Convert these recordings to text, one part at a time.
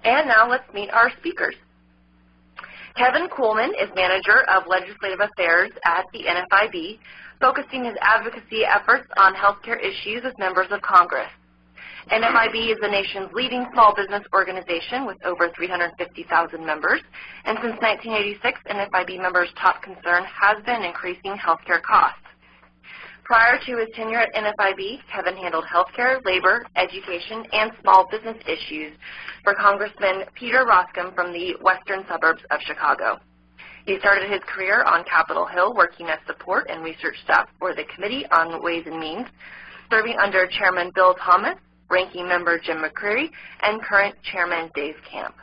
And now let's meet our speakers. Kevin Kuhlman is Manager of Legislative Affairs at the NFIB, focusing his advocacy efforts on healthcare issues with members of Congress. NFIB is the nation's leading small business organization with over 350,000 members, and since 1986, NFIB members' top concern has been increasing healthcare costs. Prior to his tenure at NFIB, Kevin handled healthcare, labor, education, and small business issues for Congressman Peter Roskam from the western suburbs of Chicago. He started his career on Capitol Hill working as support and research staff for the Committee on Ways and Means, serving under Chairman Bill Thomas, Ranking Member Jim McCreary, and current Chairman Dave Camp.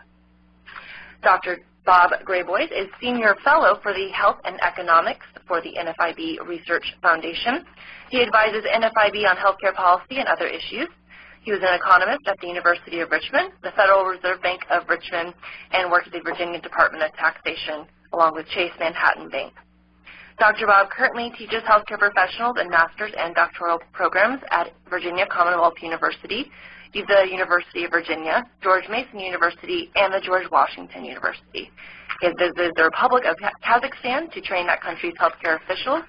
Dr. Bob Graybois is Senior Fellow for the Health and Economics for the NFIB Research Foundation. He advises NFIB on healthcare policy and other issues. He was an economist at the University of Richmond, the Federal Reserve Bank of Richmond, and worked at the Virginia Department of Taxation, along with Chase Manhattan Bank. Dr. Bob currently teaches healthcare professionals in master's and doctoral programs at Virginia Commonwealth University, the University of Virginia, George Mason University, and the George Washington University. He has visited the Republic of Kazakhstan to train that country's healthcare officials.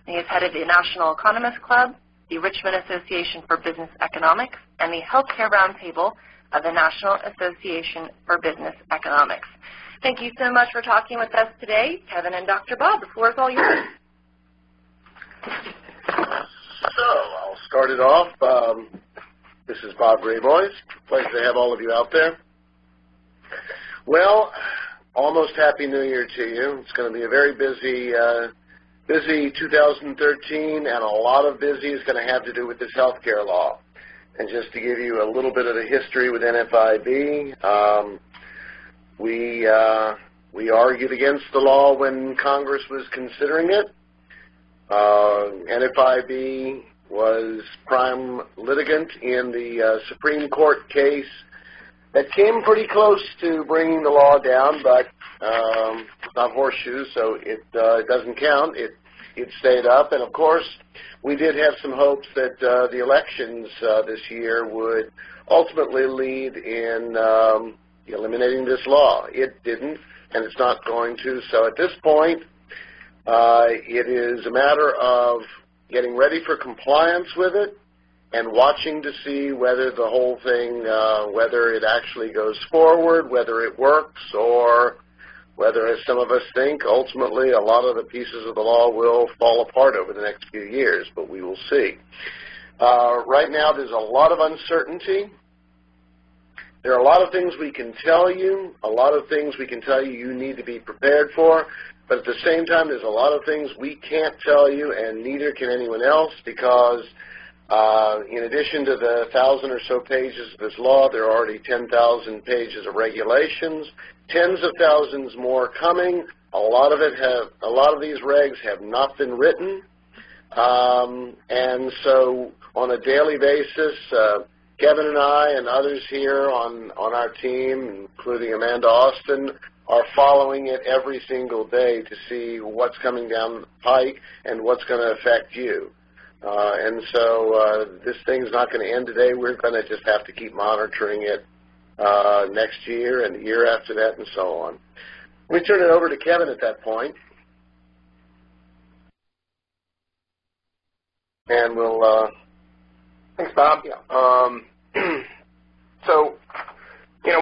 And he has headed the National Economists Club, the Richmond Association for Business Economics, and the Healthcare Roundtable of the National Association for Business Economics. Thank you so much for talking with us today, Kevin and Dr. Bob. The floor is all yours. So I'll start it off. This is Bob Graybois. Pleasure to have all of you out there. Well, almost Happy New Year to you. It's going to be a very busy 2013, and a lot of busy is going to have to do with this health care law. And just to give you a little bit of the history with NFIB, we argued against the law when Congress was considering it. NFIB was prime litigant in the Supreme Court case that came pretty close to bringing the law down, but it's not horseshoes, so it doesn't count. It stayed up, and of course, we did have some hopes that the elections this year would ultimately lead in eliminating this law. It didn't, and it's not going to. So at this point, it is a matter of getting ready for compliance with it and watching to see whether the whole thing, whether it actually goes forward, whether it works, or whether, as some of us think, ultimately a lot of the pieces of the law will fall apart over the next few years, but we will see. Right now, there's a lot of uncertainty. There are a lot of things we can tell you, you need to be prepared for, but at the same time, there's a lot of things we can't tell you, and neither can anyone else, because in addition to the 1,000 or so pages of this law, there are already 10,000 pages of regulations, tens of thousands more coming. A lot of these regs have not been written, and so on a daily basis, Kevin and I and others here on our team, including Amanda Austin, are following it every single day to see what's coming down the pike and what's going to affect you. And so this thing's not going to end today. We're going to just have to keep monitoring it next year and the year after that and so on. Let me turn it over to Kevin at that point. And we'll... Thanks, Bob. Yeah. So